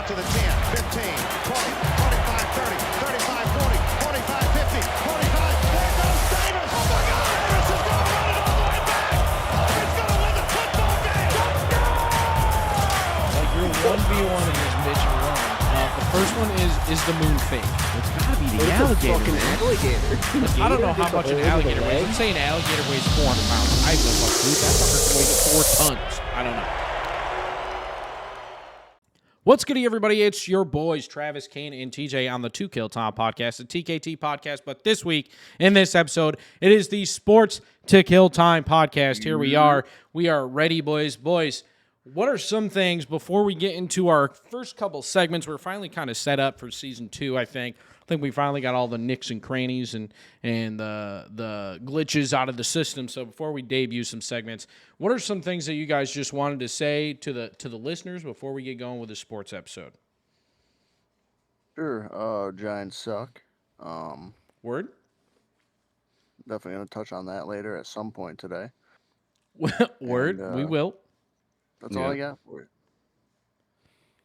out to the 10, 15, 20, 25, 30, 35, 40, 45, 50, 45. There goes Davis. Oh, my God. Davis is going to run it all the way back. He's going to win the football game. Like, your 1v1 against Mitch and Ron. The first one is the moon fake. It's got to be the alligator. Fucking alligator. I don't know how much an alligator weighs. Let's say an alligator weighs 400 pounds. I don't know, dude. That sucker weighs 4 tons. I don't know. What's good, everybody? It's your boys, Travis, Kane, and TJ on the 2 Kill Time podcast, the TKT podcast. But this week, in this episode, it is the Sports to Kill Time podcast. Here we are. We are ready, boys. Boys, what are some things before we get into our first couple segments? We're finally kind of set up for season 2, I think. I think we finally got all the nicks and crannies and the glitches out of the system. So before we debut some segments, what are some things that you guys just wanted to say to the listeners before we get going with the sports episode? Sure. Giants suck. Word? Definitely going to touch on that later at some point today. Word? And, we will. That's all I got for you.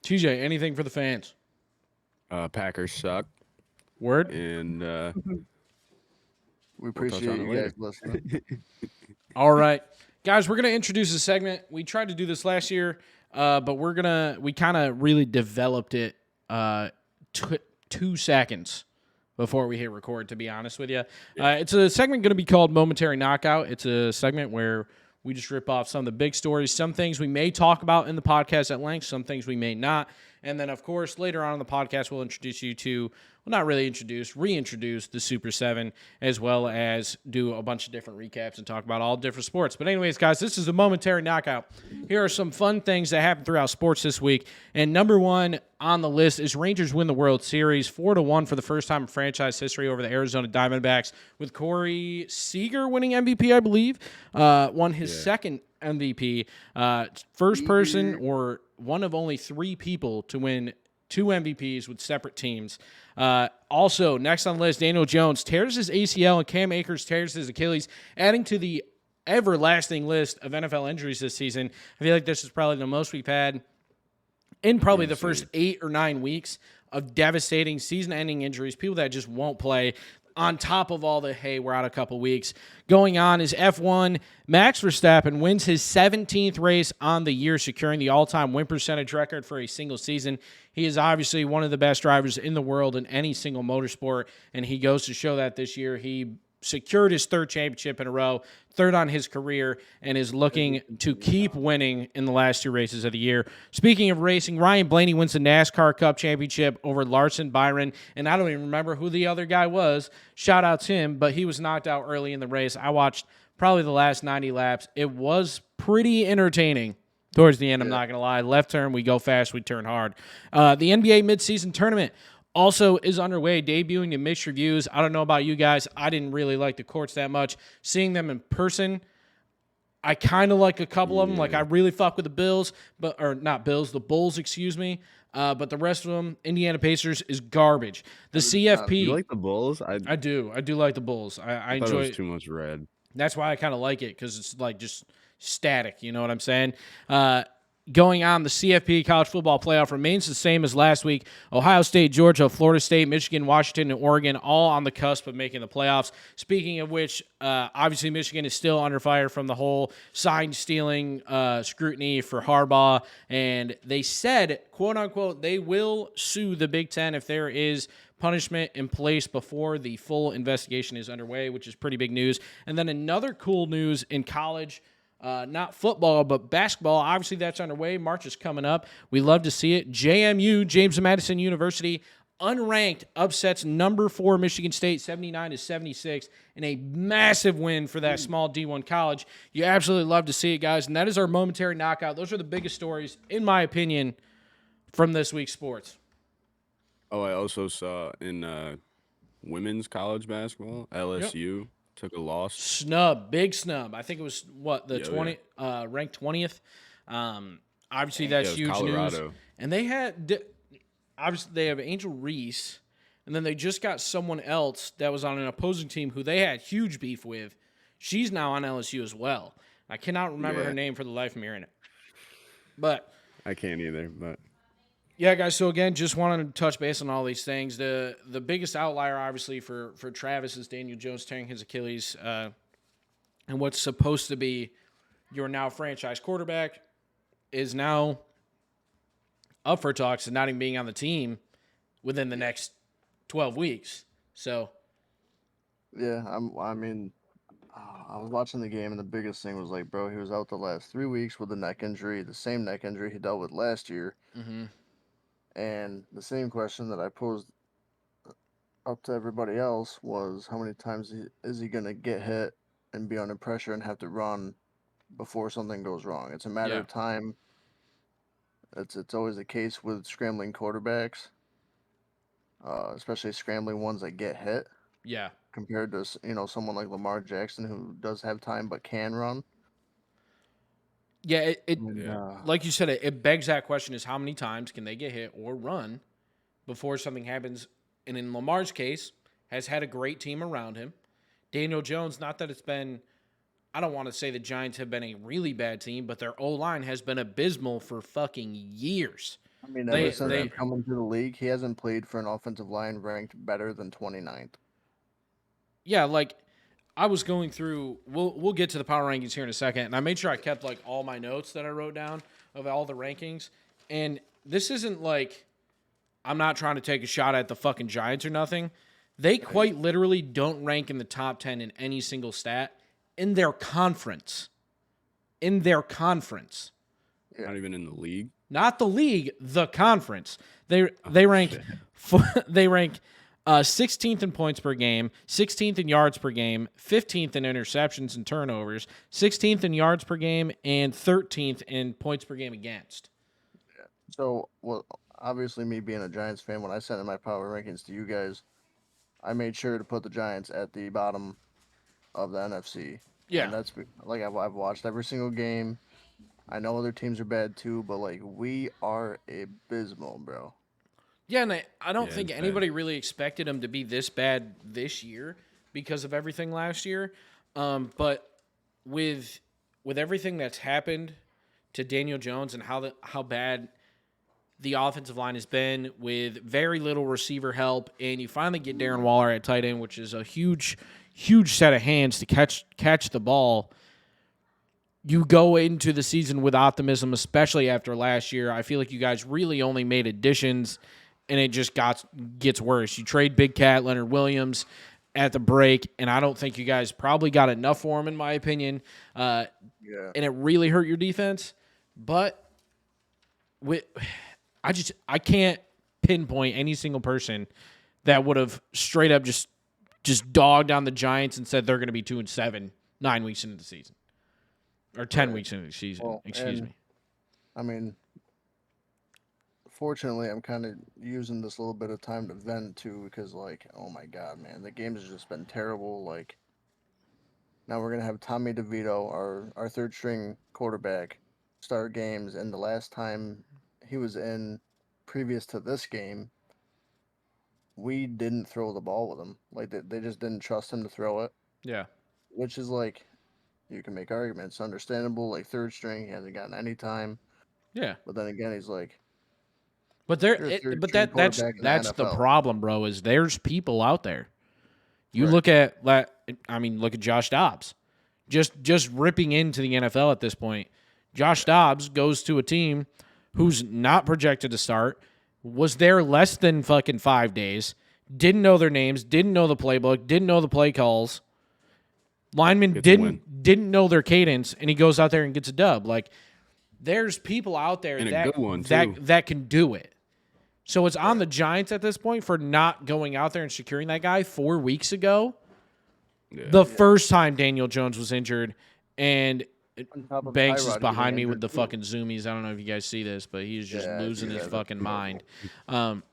TJ, anything for the fans? Packers suck. Word? And We appreciate you guys listening. All right. Guys, we're going to introduce a segment. We tried to do this last year, but we kind of really developed it 2 seconds before we hit record, to be honest with you. It's a segment going to be called Momentary Knockout. It's a segment where we just rip off some of the big stories, some things we may talk about in the podcast at length, some things we may not. And then, of course, later on in the podcast, we'll introduce you to, well, not really reintroduce the Super 7, as well as do a bunch of different recaps and talk about all different sports. But anyways, guys, this is a Momentary Knockout. Here are some fun things that happened throughout sports this week. And number one on the list is Rangers win the World Series 4-1 for the first time in franchise history over the Arizona Diamondbacks, with Corey Seager winning MVP, I believe. Won his second MVP. First person or one of only 3 people to win 2 MVPs with separate teams. Also, next on the list, Daniel Jones tears his ACL and Cam Akers tears his Achilles, adding to the everlasting list of NFL injuries this season. I feel like this is probably the most we've had in probably the first 8 or 9 weeks of devastating season-ending injuries, people that just won't play. On top of all the, hey, we're out a couple weeks. Going on is F1. Max Verstappen wins his 17th race on the year, securing the all-time win percentage record for a single season. He is obviously one of the best drivers in the world in any single motorsport, and he goes to show that this year. He secured his 3rd championship in a row, 3rd on his career, and is looking to keep winning in the last 2 races of the year. Speaking of racing, Ryan Blaney wins the NASCAR Cup Championship over Larson Byron, and I don't even remember who the other guy was. Shout out to him, but he was knocked out early in the race. I watched probably the last 90 laps. It was pretty entertaining towards the end, I'm not going to lie. Left turn, we go fast, we turn hard. The NBA midseason tournament also is underway, debuting in mixed reviews. I don't know about you guys. I didn't really like the courts that much. Seeing them in person, I kind of like a couple of them. Like, I really fuck with the the Bulls, excuse me. But the rest of them, Indiana Pacers, is garbage. The CFP. You like the Bulls? I do. I do like the Bulls. I enjoy it. Was too much red. That's why I kind of like it, because it's like just static. You know what I'm saying? Going on, the CFP college football playoff remains the same as last week. Ohio State, Georgia, Florida State, Michigan, Washington, and Oregon all on the cusp of making the playoffs. Speaking of which, obviously Michigan is still under fire from the whole sign-stealing scrutiny for Harbaugh. And they said, quote-unquote, they will sue the Big Ten if there is punishment in place before the full investigation is underway, which is pretty big news. And then another cool news in college, not football, but basketball. Obviously, that's underway. March is coming up. We love to see it. JMU, James Madison University, unranked, upsets number 4 Michigan State, 79-76, in a massive win for that small D1 college. You absolutely love to see it, guys. And that is our Momentary Knockout. Those are the biggest stories, in my opinion, from this week's sports. Oh, I also saw in women's college basketball, LSU took a loss. Big snub. I think it was ranked 20th. Obviously, that's huge Colorado news. And they had, obviously, they have Angel Reese, and then they just got someone else that was on an opposing team who they had huge beef with. She's now on LSU as well. I cannot remember her name for the life of me right now. But I can't either. But Yeah, guys. So again, just wanted to touch base on all these things. The biggest outlier, obviously, for Travis is Daniel Jones tearing his Achilles, and what's supposed to be your now franchise quarterback is now up for talks and not even being on the team within the next 12 weeks. So Yeah, I mean, I was watching the game, and the biggest thing was like, bro, he was out the last 3 weeks with a neck injury, the same neck injury he dealt with last year. And the same question that I posed up to everybody else was, how many times is he gonna get hit and be under pressure and have to run before something goes wrong? It's a matter of time. It's always the case with scrambling quarterbacks, especially scrambling ones that get hit. yeah. Compared to someone like Lamar Jackson who does have time but can run. Yeah, And, like you said, it begs that question: is how many times can they get hit or run before something happens? And in Lamar's case, has had a great team around him. Daniel Jones, not that it's been, I don't want to say the Giants have been a really bad team, but their O-line has been abysmal for fucking years. I mean, ever since he come into the league, he hasn't played for an offensive line ranked better than 29th. Yeah, like I was going through. We'll get to the power rankings here in a second, and I made sure I kept like all my notes that I wrote down of all the rankings. And this isn't like I'm not trying to take a shot at the fucking Giants or nothing. They quite literally don't rank in the top 10 in any single stat in their conference. In their conference. Not even in the league. Not the league, the conference. They rank 16th in points per game, 16th in yards per game, 15th in interceptions and turnovers, 16th in yards per game, and 13th in points per game against. Yeah. So, well, obviously, me being a Giants fan, when I sent in my power rankings to you guys, I made sure to put the Giants at the bottom of the NFC. Yeah. And that's like I've watched every single game. I know other teams are bad too, but like we are abysmal, bro. Yeah, and I don't think anybody really expected him to be this bad this year because of everything last year. But with everything that's happened to Daniel Jones and how bad the offensive line has been with very little receiver help, and you finally get Darren Waller at tight end, which is a huge set of hands to catch the ball. You go into the season with optimism, especially after last year. I feel like you guys really only made additions, and it just gets worse. You trade Big Cat, Leonard Williams at the break, and I don't think you guys probably got enough for him, in my opinion. And it really hurt your defense. But I can't pinpoint any single person that would have straight up just dogged on the Giants and said they're going to be 2-7 9 weeks into the season. Or 10 weeks into the season, well, excuse me. I mean, fortunately, I'm kind of using this little bit of time to vent too, because like, oh my god, man, the game has just been terrible. Like, now we're gonna have Tommy DeVito, our third string quarterback, start games, and the last time he was in, previous to this game, we didn't throw the ball with him. Like they just didn't trust him to throw it. Yeah. Which is like, you can make arguments. Understandable. Like third string, he hasn't gotten any time. Yeah. But then again, he's like, But that's the problem, bro. Is there's people out there. You look at Josh Dobbs, just ripping into the NFL at this point. Josh Dobbs goes to a team who's not projected to start, was there less than fucking 5 days, didn't know their names, didn't know the playbook, didn't know the play calls. Linemen didn't know their cadence, and he goes out there and gets a dub. Like, there's people out there that can do it. So it's on the Giants at this point for not going out there and securing that guy 4 weeks ago. Yeah. The first time Daniel Jones was injured, and Banks is behind me with the fucking zoomies. I don't know if you guys see this, but he's just losing his fucking mind. On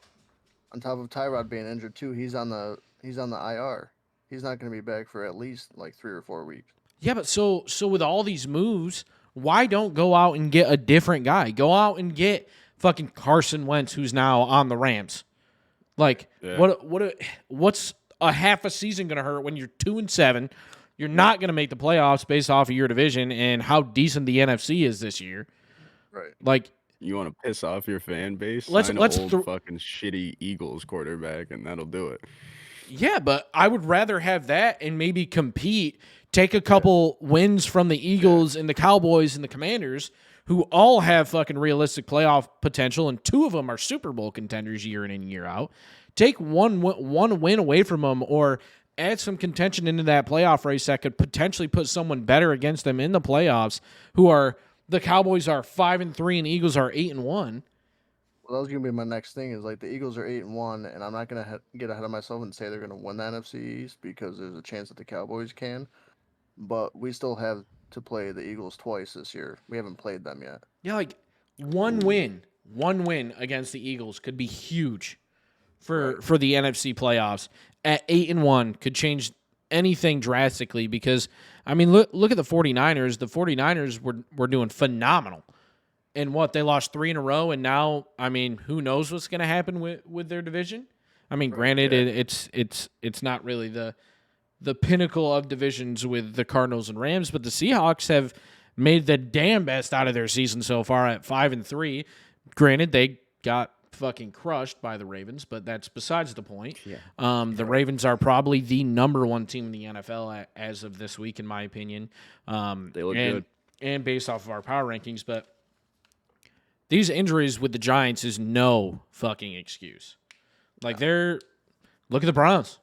top of Tyrod being injured too, he's on the IR. He's not going to be back for at least like 3 or 4 weeks. Yeah, but so with all these moves, why don't go out and get a different guy? Go out and get fucking Carson Wentz, who's now on the Rams. Like, what's a half a season going to hurt when you're 2-7? You're not going to make the playoffs based off of your division and how decent the NFC is this year. Right. Like, You want to piss off your fan base? Let's Sign an let's old throw. fucking shitty Eagles quarterback, and that'll do it. Yeah, but I would rather have that and maybe compete, take a couple wins from the Eagles and the Cowboys and the Commanders, who all have fucking realistic playoff potential, and two of them are Super Bowl contenders year in and year out. Take one win away from them, or add some contention into that playoff race that could potentially put someone better against them in the playoffs. Who are the Cowboys are 5-3 and Eagles are 8-1. Well, that was gonna be my next thing. Is like the Eagles are 8-1, and I'm not gonna get ahead of myself and say they're gonna win the NFC East because there's a chance that the Cowboys can. But we still have to play the Eagles twice this year. We haven't played them yet. Yeah, like one win against the Eagles could be huge for the NFC playoffs. At 8-1 could change anything drastically because I mean look at the 49ers. The 49ers were doing phenomenal. And they lost 3 in a row, and now I mean, who knows what's going to happen with their division? I mean, granted, it's not really the pinnacle of divisions with the Cardinals and Rams, but the Seahawks have made the damn best out of their season so far at 5-3. Granted, they got fucking crushed by the Ravens, but that's besides the point. Yeah. The Ravens are probably the number one team in the NFL as of this week, in my opinion. They look good. And based off of our power rankings, but these injuries with the Giants is no fucking excuse. Like look at the Browns.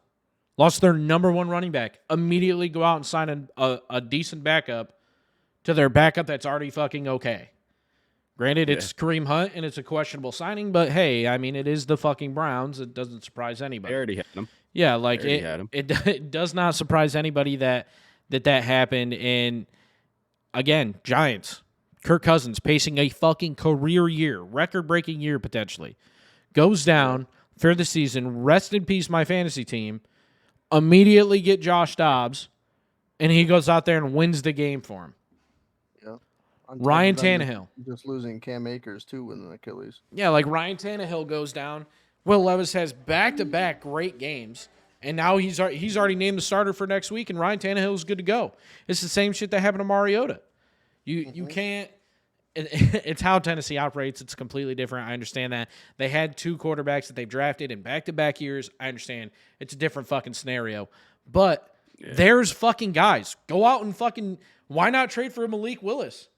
Lost their number one running back. Immediately go out and sign a decent backup to their backup that's already fucking okay. Granted, it's Kareem Hunt and it's a questionable signing, but hey, I mean, it is the fucking Browns. It doesn't surprise anybody. They already had him. Yeah, like it does not surprise anybody that happened. And again, Giants. Kirk Cousins pacing a fucking career year, record-breaking year potentially. Goes down for the season. Rest in peace, my fantasy team. Immediately get Josh Dobbs, and he goes out there and wins the game for him. Yeah. Ryan Tannehill. Just losing Cam Akers, too, with an Achilles. Yeah, like Ryan Tannehill goes down. Will Levis has back-to-back great games, and now he's already named the starter for next week, and Ryan Tannehill is good to go. It's the same shit that happened to Mariota. You can't. It's how Tennessee operates. It's completely different. I understand that. They had 2 quarterbacks that they've drafted in back-to-back years. I understand. It's a different fucking scenario. But there's fucking guys. Go out and fucking... Why not trade for Malik Willis?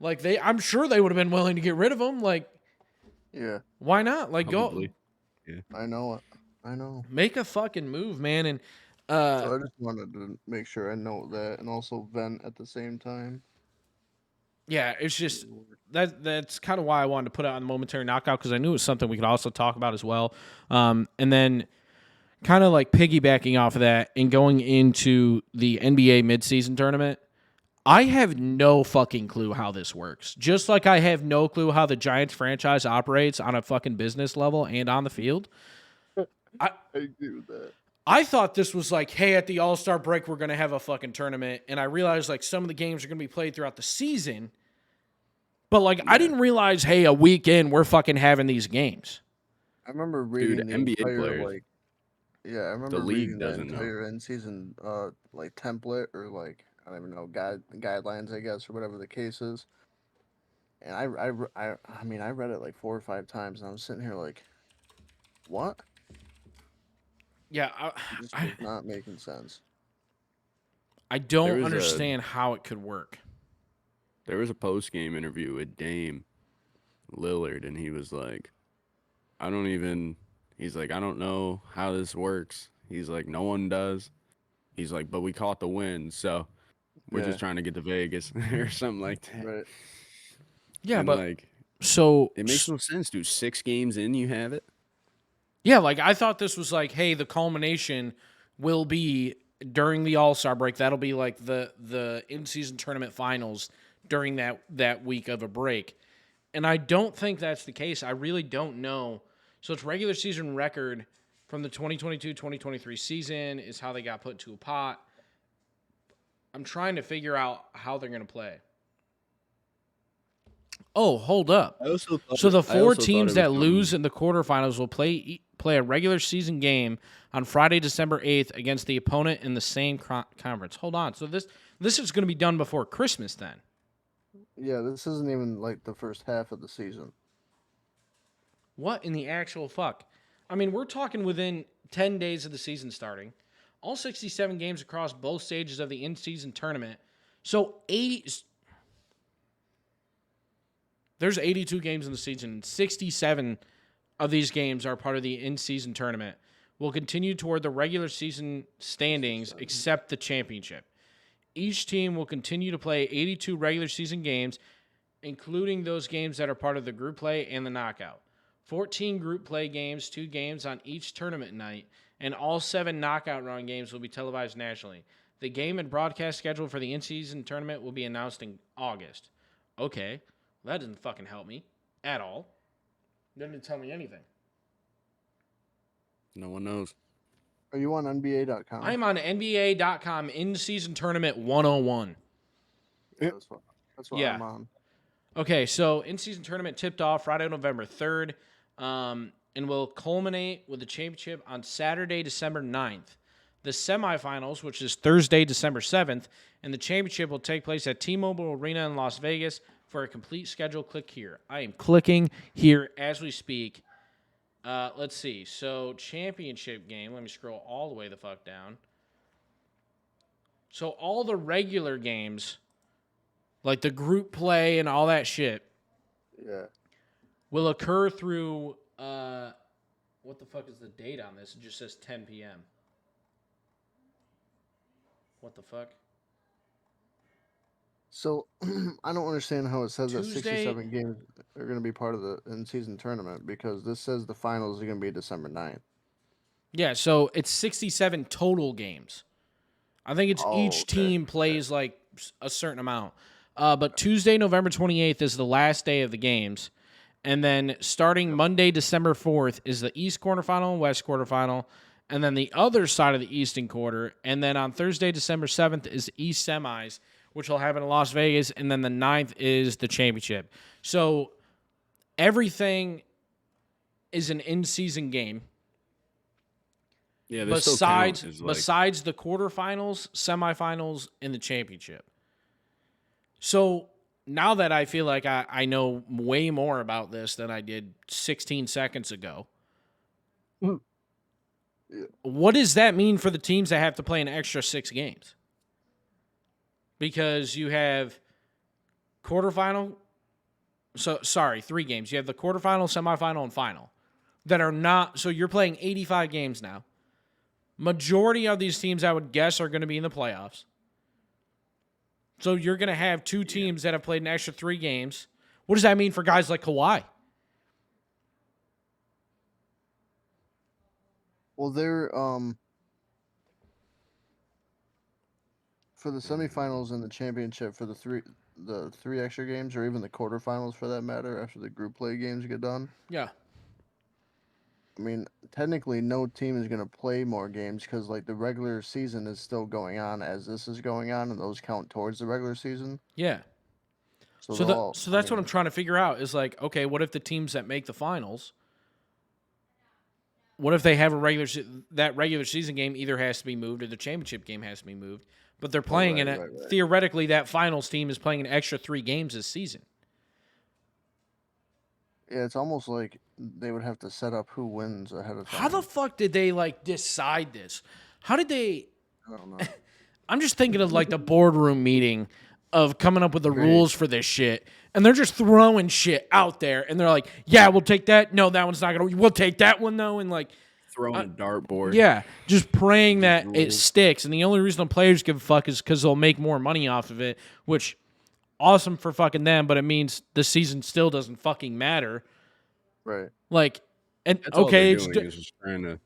Like, I'm sure they would have been willing to get rid of him. Like, yeah. Why not? Like, Probably. go... Yeah. I know it. I know. Make a fucking move, man. And so I just wanted to make sure I know that and also vent at the same time. Yeah, it's just that's kind of why I wanted to put it on the Momentary Knockout, because I knew it was something we could also talk about as well. And then kind of like piggybacking off of that and going into the NBA midseason tournament, I have no fucking clue how this works. Just like I have no clue how the Giants franchise operates on a fucking business level and on the field. I agree with that. I thought this was like, hey, at the All-Star break, we're going to have a fucking tournament. And I realized, like, some of the games are going to be played throughout the season. But, like, I didn't realize, hey, a week in, we're fucking having these games. I remember reading the NBA entire, players. I remember The league reading the doesn't know. entire in-season, like, template or, like, I don't even know, guidelines, I guess, or whatever the case is. And I mean, I read it, like, 4 or 5 times, and I was sitting here like, what? Yeah, This is not making sense. I don't understand how it could work. There was a post-game interview with Dame Lillard, and he was like, I don't know how this works. He's like, no one does. He's like, but we caught the win, so we're just trying to get to Vegas or something like that. Right. Yeah, And but like, so it makes no sense, dude. 6 games in, you have it. yeah, like I thought this was like, hey, the culmination will be during the All-Star break. That'll be like the in-season tournament finals during that week of a break. And I don't think that's the case. I really don't know. So it's regular season record from the 2022-2023 season is how they got put into a pot. I'm trying to figure out how they're going to play. Oh, hold up. So the 4 teams that lose in the quarterfinals will play a regular season game on Friday, December 8th against the opponent in the same conference. Hold on. So this is going to be done before Christmas then. Yeah, this isn't even like the first half of the season. What in the actual fuck? I mean, we're talking within 10 days of the season starting. All 67 games across both stages of the in-season tournament. So there's 82 games in the season. 67 of these games are part of the in-season tournament. Will continue toward the regular season standings except the championship. Each team will continue to play 82 regular season games, including those games that are part of the group play and the knockout. 14 group play games, 2 games on each tournament night, and all 7 knockout round games will be televised nationally. The game and broadcast schedule for the in-season tournament will be announced in August. Okay, well, that doesn't fucking help me at all. Doesn't tell me anything. No one knows. Are you on NBA.com? I'm on NBA.com in-season tournament 101. That's what Yeah. I'm on. Okay, so in-season tournament tipped off Friday, November 3rd, and will culminate with the championship on Saturday, December 9th. The semifinals, which is Thursday, December 7th, and the championship will take place at T-Mobile Arena in Las Vegas. For a complete schedule, click here. I am clicking here as we speak. Let's see. So, championship game. Let me scroll all the way the fuck down. So, all the regular games, like the group play and all that shit, Yeah. will occur through, what the fuck is the date on this? It just says 10 p.m. What the fuck? So I don't understand how it says that Tuesday- 67 games are going to be part of the in-season tournament because this says the finals are going to be December 9th. Yeah, so it's 67 total games. I think it's each team plays like a certain amount. But Tuesday, November 28th is the last day of the games. And then starting Monday, December 4th is the East quarterfinal and West quarterfinal. And then the other side of the Eastern quarter. And then on Thursday, December 7th is the East semis, which will happen in Las Vegas. And then the 9th is the championship. So everything is an in-season game. Yeah, Besides the quarterfinals, semifinals, and the championship. So now that I feel like I know way more about this than I did 16 seconds ago, Yeah. what does that mean for the teams that have to play an extra 6 games? Because you have quarterfinal, 3 games. You have the quarterfinal, semifinal, and final that are not, so you're playing 85 games now. Majority of these teams, I would guess, are going to be in the playoffs. So you're going to have 2 teams that have played an extra 3 games. What does that mean for guys like Kawhi? Well, they're for the semifinals and the championship for the three extra games, or even the quarterfinals for that matter, after the group play games get done. Yeah. I mean, technically, no team is going to play more games because, like, the regular season is still going on as this is going on, and those count towards the regular season. Yeah. So that's what I'm trying to figure out is like, okay, what if the teams that make the finals, what if they have that regular season game either has to be moved or the championship game has to be moved, but they're playing in it. Right. Theoretically, that finals team is playing an extra 3 games this season. Yeah, it's almost like they would have to set up who wins ahead of time. How the fuck did they like decide this? How did they? I don't know. I'm just thinking of like the boardroom meeting of coming up with the rules for this shit, and they're just throwing shit out there, and they're like, "Yeah, we'll take that. No, that one's not gonna. We'll take that one though," and like throwing a dartboard. Yeah, just praying that it sticks. And the only reason the players give a fuck is because they'll make more money off of it, which awesome for fucking them, but it means the season still doesn't fucking matter. Right. Like, and That's okay, all they're doing is just trying to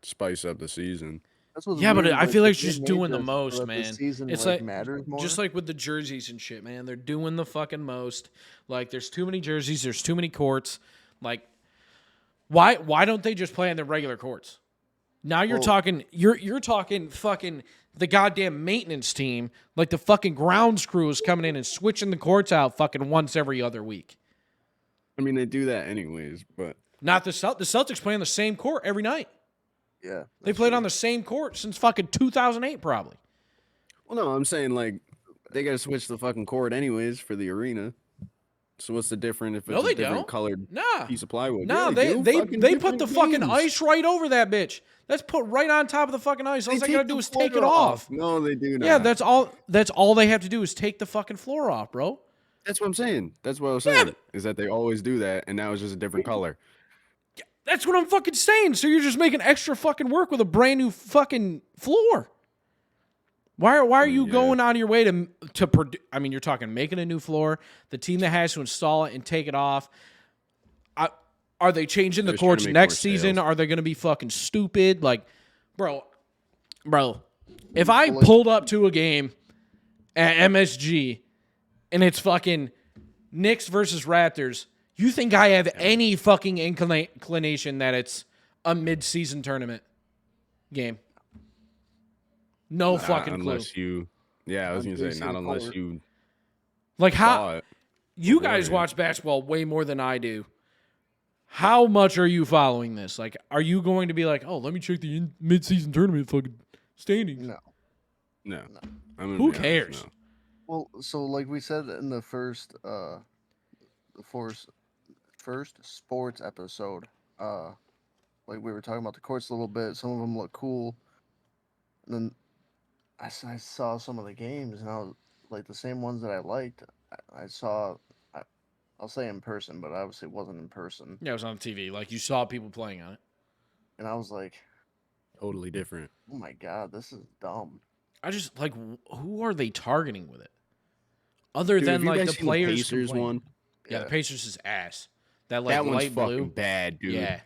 spice up the season. That's what's yeah, but weird, I feel like it's they just made doing the this so most, that man. The season, It's like like matters more. just like with the jerseys and shit, man. They're doing the fucking most. Like, there's too many jerseys. There's too many courts. Like, why don't they just play on the regular courts? Now you're talking. You're talking fucking the goddamn maintenance team. Like the fucking grounds crew is coming in and switching the courts out fucking once every other week. I mean, they do that anyways, but Not the Celtics play on the same court every night. Yeah. They played on the same court since fucking 2008, probably. well, no, I'm saying like They gotta switch the fucking cord anyways for the arena. So what's the difference if No, it's they a different don't. colored Nah. piece of plywood? Nah, Yeah, they do. they Fucking they put different the fucking games. ice right over that bitch. That's put right on top of the fucking ice. All They they gotta take do the is take it floor off. No, they do not. Yeah, that's all they have to do is take the fucking floor off, bro. That's what I'm saying. That's what I was Yeah, saying. Is that they always do that, and now it's just a different color. that's what I'm fucking saying. So you're just making extra fucking work with a brand new fucking floor. Why are you Yeah. going out of your way to produce? I mean, you're talking making a new floor. The team that has to install it and take it off. Are they changing the They're trying to courts make next more season? sales. Are they going to be fucking stupid? Like, bro, if I pulled up to a game at MSG and it's fucking Knicks versus Raptors, you think I have any fucking inclination that it's a mid-season tournament game? No fucking clue. Unless you, I was gonna say Jason not unless Court. you Like saw how it. you guys beforehand. watch basketball way more than I do. How much are you following this? Like, are you going to be like, oh, let me check the mid-season tournament fucking standings? No. No, I'm gonna Who be honest, cares? no. Well, so like we said in the first sports episode, like we were talking about the courts a little bit. Some of them look cool. And then I saw some of the games, and I was like the same ones that I liked. I saw, I'll say in person, but obviously it wasn't in person. Yeah, it was on TV. Like, you saw people playing on it. And I was like, Totally different. oh my god, this is dumb. I just, like, who are they targeting with it? Other Dude, than, have you like, guys the seen players Pacers complain. one? Yeah, the Yeah. Pacers is ass. That, like, That one's light fucking blue. bad, dude. Yeah.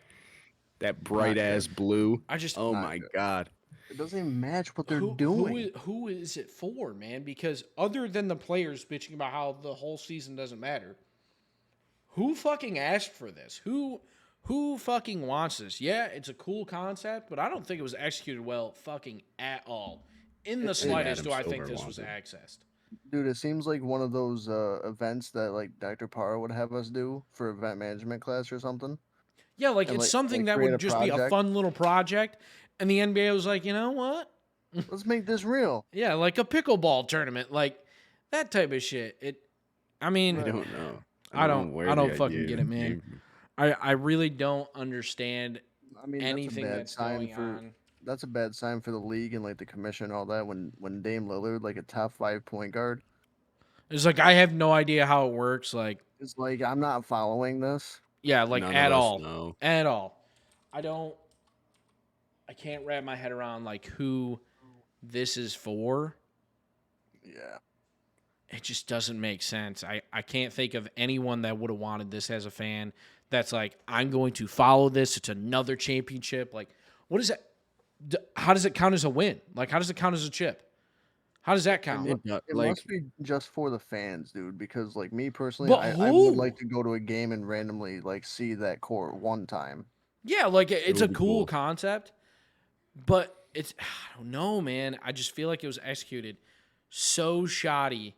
That bright ass blue. I just... Oh Not my good. god. It doesn't even match what they're Who doing. who is it for, man? Because other than the players bitching about how the whole season doesn't matter, who fucking asked for this? Who fucking wants this? Yeah, it's a cool concept, but I don't think it was executed well fucking at all. In the slightest do I think this was accessed. Dude, it seems like one of those events that like Dr. Parra would have us do for event management class or something. Yeah, like And, it's like- something like that create would a just be a project. fun little project, and the NBA was like, you know what? Let's make this real. Yeah, like a pickleball tournament, like that type of shit. I mean, I don't know. I don't- know where I don't the fucking idea get it, man. came from. I really don't understand I mean, anything that's a bad that's sign going for on. that's a bad sign for the league and like the commission and all that when Dame Lillard, like a top 5 point guard, It's like I have no idea how it works. Like, is like, I'm not following this. yeah, like None at of us all, know. at all. I can't wrap my head around like who this is for. Yeah. It just doesn't make sense. I can't think of anyone that would have wanted this as a fan. That's like, I'm going to follow this. It's another championship. Like, what is that? How does it count as a win? Like, how does it count as a chip? How does that count? It Like, must be just for the fans, dude, because like me personally, But I who? would like to go to a game and randomly like see that court one time. Yeah, like it's a would be cool cool. concept, but it's I don't know, man. I just feel like it was executed so shoddy.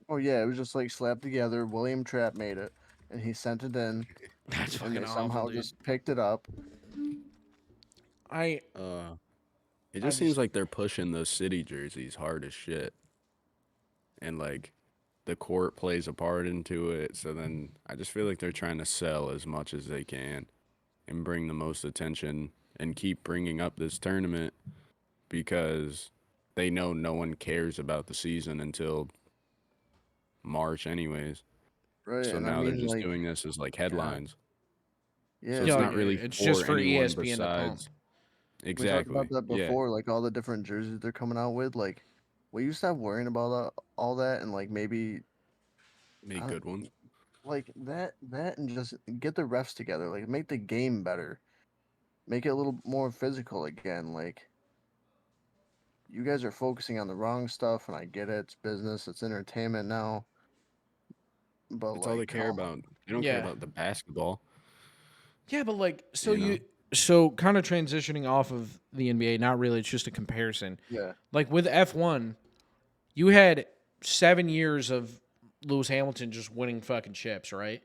Oh yeah, it was just like slapped together. William Trapp made it, and he sent it in, That's and fucking they awful, somehow dude. just picked it up. I it just just- seems like they're pushing those city jerseys hard as shit. And like the court plays a part into it. So then I just feel like they're trying to sell as much as they can and bring the most attention and keep bringing up this tournament because they know no one cares about the season until March anyways. Right. So and now I they're mean, just like, doing this as like headlines. yeah, So it's Yeah, not like, really it's for just for anyone ESPN to pump. besides. we talked Exactly. about that Yeah. before. Like all the different jerseys they're coming out with. Like, will you stop worrying about all that and like maybe Make I good ones. like that and just get the refs together. Like make the game better. Make it a little more physical again. Like you guys are focusing on the wrong stuff, and I get it. It's business. It's entertainment now. But That's all they like, care come on. about. They don't care Yeah. about the basketball. Yeah, but like You so kind of transitioning off of the NBA, not really, it's just a comparison. Yeah. Like with F1, you had 7 years of Lewis Hamilton just winning fucking chips, right?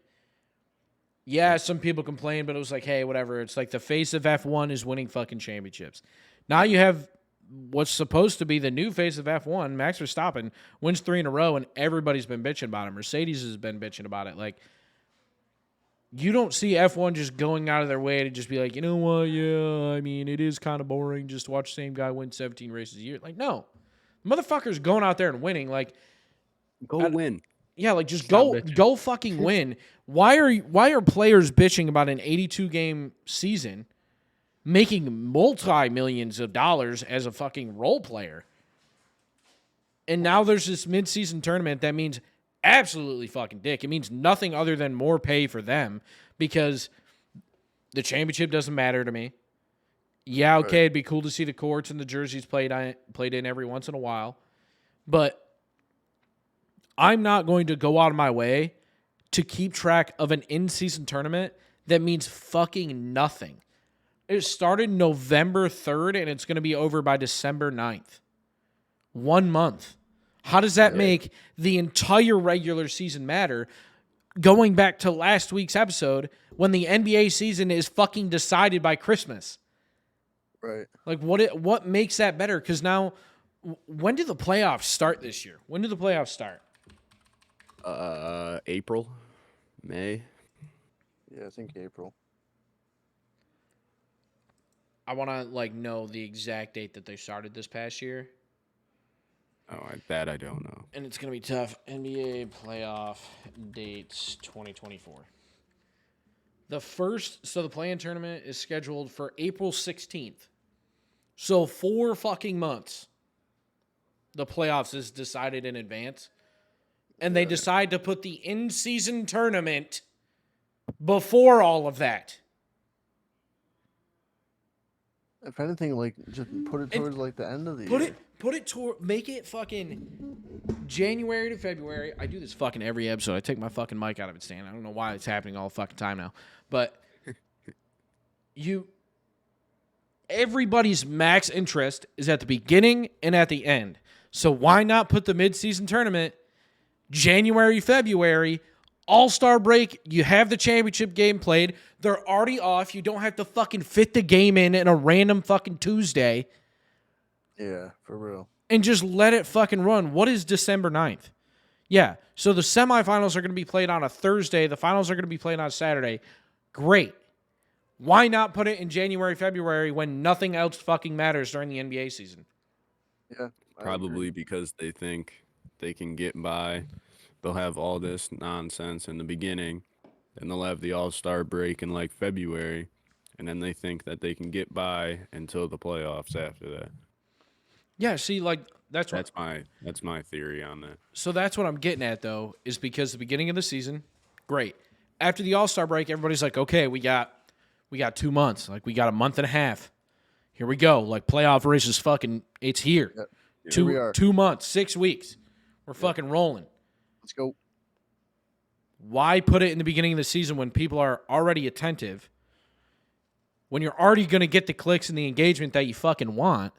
Yeah, some people complain, but it was like, hey, whatever. It's like the face of F1 is winning fucking championships. Now you have what's supposed to be the new face of F1, Max Verstappen, wins 3 in a row, and everybody's been bitching about it. Mercedes has been bitching about it. Like, you don't see F1 just going out of their way to just be like, you know what, yeah, I mean, it is kind of boring just to watch the same guy win 17 races a year. Like, no. Motherfucker's going out there and winning. Like, Go win. yeah, like just Stop bitching. go fucking win. Why are players bitching about an 82-game season making multi-millions of dollars as a fucking role player? And now there's this mid-season tournament that means absolutely fucking dick. It means nothing other than more pay for them because the championship doesn't matter to me. Yeah, okay, it'd be cool to see the courts and the jerseys played in every once in a while. But I'm not going to go out of my way to keep track of an in-season tournament that means fucking nothing. It started November 3rd, and it's going to be over by December 9th. 1 month. How does that make the entire regular season matter? Going back to last week's episode, when the NBA season is fucking decided by Christmas. Right. Like, what makes that better? Because now, when do the playoffs start this year? When do the playoffs start? April, May. Yeah, I think April. I want to know the exact date that they started this past year. Oh, that I don't know. And it's going to be tough. NBA playoff dates 2024. The play-in tournament is scheduled for April 16th. So 4 fucking months. The playoffs is decided in advance. And they decide to put the in-season tournament before all of that. If anything, just put it towards the end of the year. Make it fucking January to February. I do this fucking every episode. I take my fucking mic out of its stand. I don't know why it's happening all the fucking time now. But everybody's max interest is at the beginning and at the end. So why not put the mid-season tournament January, February, All-Star break, you have the championship game played. They're already off. You don't have to fucking fit the game in a random fucking Tuesday. Yeah, for real. And just let it fucking run. What is December 9th? Yeah, so the semifinals are going to be played on a Thursday. The finals are going to be played on a Saturday. Great. Why not put it in January, February when nothing else fucking matters during the NBA season? Yeah. Probably because they think they can get by. They'll have all this nonsense in the beginning, then they'll have the All-Star break in February, and then they think that they can get by until the playoffs after that. Yeah, see, that's my theory on that. So that's what I'm getting at, though, is because the beginning of the season, great. After the All-Star break, everybody's like, okay, we got 2 months. We got a month and a half. Here we go. Playoff race is fucking, it's here. Yep. Here we are. 2 months, 6 weeks. We're fucking rolling. Let's go. Why put it in the beginning of the season when people are already attentive? When you're already going to get the clicks and the engagement that you fucking want.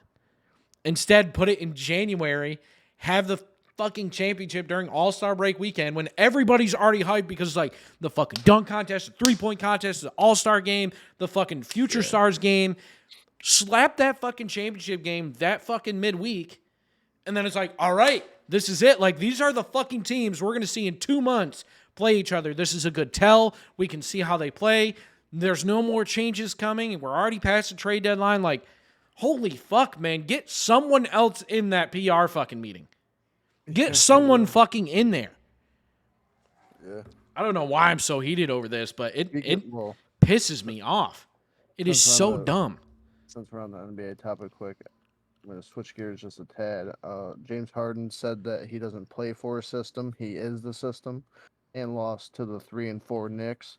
Instead, put it in January. Have the fucking championship during All-Star break weekend when everybody's already hyped because the fucking dunk contest, the three-point contest, the All-Star game, the fucking Future Stars game. Slap that fucking championship game that fucking midweek. And then it's all right, this is it. These are the fucking teams we're going to see in 2 months play each other. This is a good tell. We can see how they play. There's no more changes coming. We're already past the trade deadline. Holy fuck, man. Get someone else in that PR fucking meeting. Get someone fucking in there. Yeah. I don't know why I'm so heated over this, but it pisses me off. It is so dumb. Since we're on the NBA topic quick, I'm going to switch gears just a tad. James Harden said that he doesn't play for a system. He is the system, and lost to the 3 and 4 Knicks.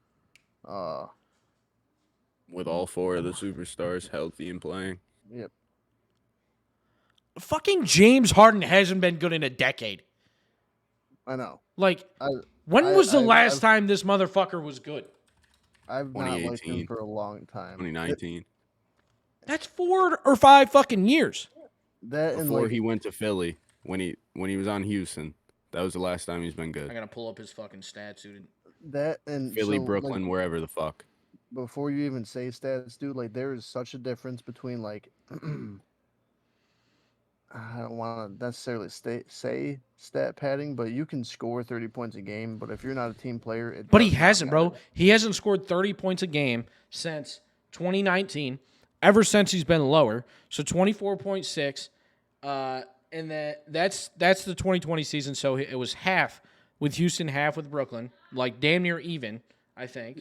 With all 4 of the superstars healthy and playing. Yep. Fucking James Harden hasn't been good in a decade. I know. When was the last time this motherfucker was good? I've not liked him for a long time. 2019. That's 4 or 5 fucking years. That Before he went to Philly, when he was on Houston, that was the last time he's been good. I gotta pull up his fucking stats, dude. That and Philly, Brooklyn, wherever the fuck. Before you even say stats, dude, there is such a difference between I don't want to necessarily say stat padding, but you can score 30 points a game. But if you're not a team player, it But he does not hasn't, bro. matter. He hasn't scored 30 points a game since 2019, ever since he's been lower. So 24.6. And that's the 2020 season. So it was half with Houston, half with Brooklyn, like damn near even, I think.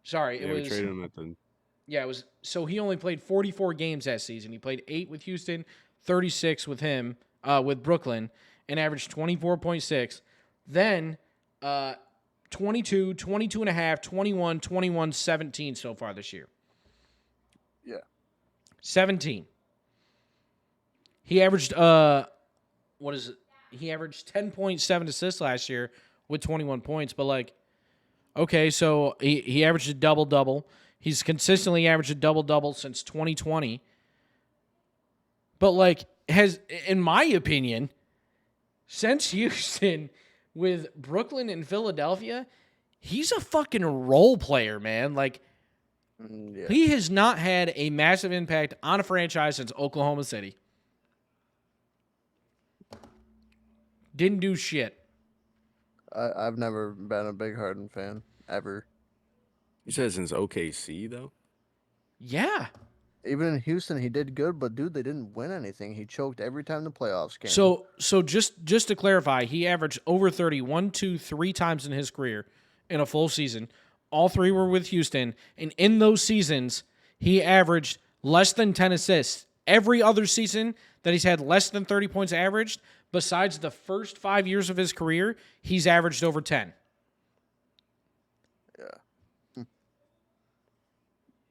Sorry, Yeah, it we was. traded him at the. Yeah, it was. So he only played 44 games that season. He played 8 with Houston, 36 with him, with Brooklyn, and averaged 24.6. Then 22, 22 and a half, 21, 21, 17 so far this year. Yeah. 17. He averaged what is it? He averaged 10.7 assists last year with 21 points, but like okay, so he averaged a double-double. He's consistently averaged a double-double since 2020. But like has in my opinion, since Houston with Brooklyn and Philadelphia, he's a fucking role player, man. Like Yeah. he has not had a massive impact on a franchise since Oklahoma City. Didn't do shit. I've never been a big Harden fan ever. You said since OKC though. Yeah. Even in Houston, he did good, but dude, they didn't win anything. He choked every time the playoffs came. So just to clarify, he averaged over 30 1, 2, 3 times in his career in a full season. All 3 were with Houston, and in those seasons, he averaged less than 10 assists. Every other season that he's had less than 30 points averaged, besides the first 5 years of his career, he's averaged over 10.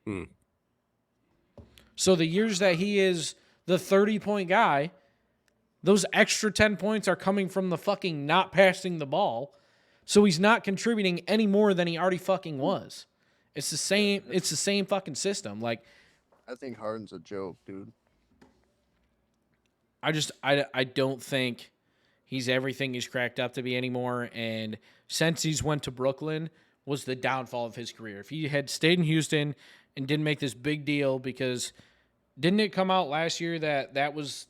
Yeah. So the years that he is the 30-point guy, those extra 10 points are coming from the fucking not passing the ball. So he's not contributing any more than he already fucking was. It's the same fucking system. Like I think Harden's a joke, dude. I don't think he's everything he's cracked up to be anymore. And since he's went to Brooklyn was the downfall of his career. If he had stayed in Houston and didn't make this big deal, because didn't it come out last year that was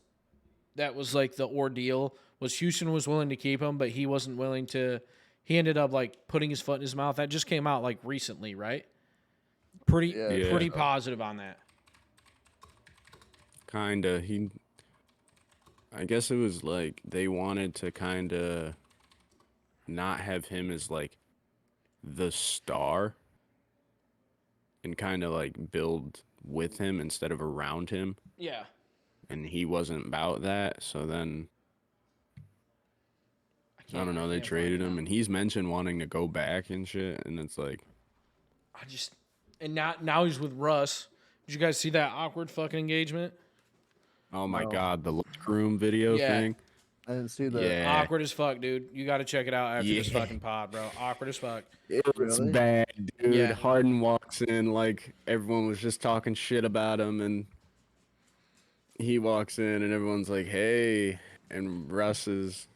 like the ordeal was Houston was willing to keep him, but he wasn't willing to. He ended up like putting his foot in his mouth. That just came out like recently, right? Pretty positive on that. Kinda. I guess it was like they wanted to kinda not have him as like the star and kinda like build with him instead of around him. Yeah. And he wasn't about that, so then I don't know, they traded him and he's mentioned wanting to go back and shit, and it's like and now he's with Russ. Did you guys see that awkward fucking engagement? oh my god, the locker room video thing. I didn't see that. Yeah. Awkward as fuck, dude. You got to check it out after this Yeah. fucking pod, bro. Awkward as fuck. It's Really? bad, dude. Yeah. Harden walks in like everyone was just talking shit about him, and he walks in and everyone's like, "Hey," and Russ is.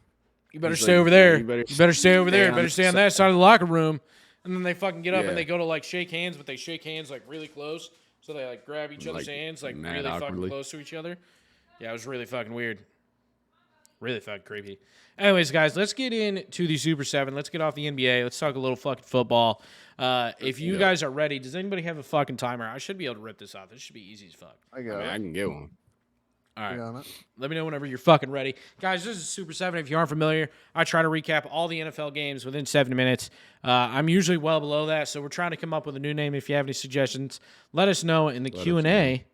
You better He's stay like, over there. "You better You better stay over there. stay You on better the stay on that side of the locker room. And then they fucking get up Yeah. and they go to like shake hands, but they shake hands like really close. So they like grab each other's Like, hands like mad really fucking awkwardly. close to each other. Yeah, it was really fucking weird. Really fucking creepy. Anyways, guys, let's get into the Super 7. Let's get off the NBA. Let's talk a little fucking football. If you guys are ready, does anybody have a fucking timer? I should be able to rip this off. This should be easy as fuck. I got I it. can get one. All right. I got it. Let me know whenever you're fucking ready. Guys, this is Super 7. If you aren't familiar, I try to recap all the NFL games within 7 minutes. I'm usually well below that, so we're trying to come up with a new name. If you have any suggestions, let us know in the Q&A